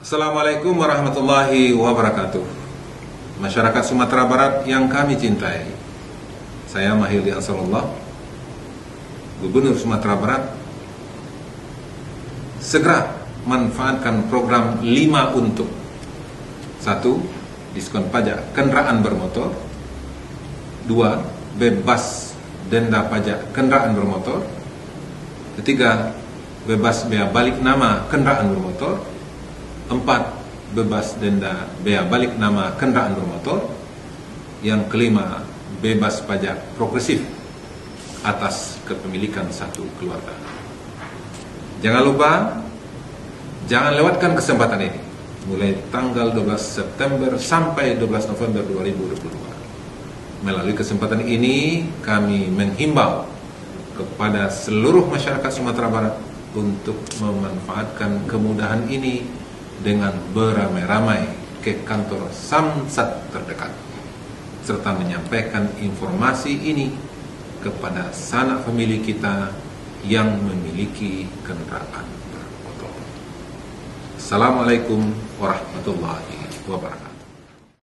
Assalamualaikum warahmatullahi wabarakatuh. Masyarakat Sumatera Barat yang kami cintai, saya Mahildi Ansarullah, Gubernur Sumatera Barat, segera manfaatkan program 5 untuk 1. Diskon pajak kendaraan bermotor, 2. Bebas denda pajak kendaraan bermotor, 3. Bebas bea balik nama kendaraan bermotor, 4. Bebas denda bea balik nama kendaraan bermotor. Yang kelima, bebas pajak progresif atas kepemilikan satu keluarga. Jangan lupa, jangan lewatkan kesempatan ini. Mulai tanggal 12 September sampai 12 November 2022. Melalui kesempatan ini, kami menghimbau kepada seluruh masyarakat Sumatera Barat untuk memanfaatkan kemudahan ini dengan beramai-ramai ke kantor Samsat terdekat, serta menyampaikan informasi ini kepada sanak famili kita yang memiliki kendaraan bermotor. Assalamualaikum warahmatullahi wabarakatuh.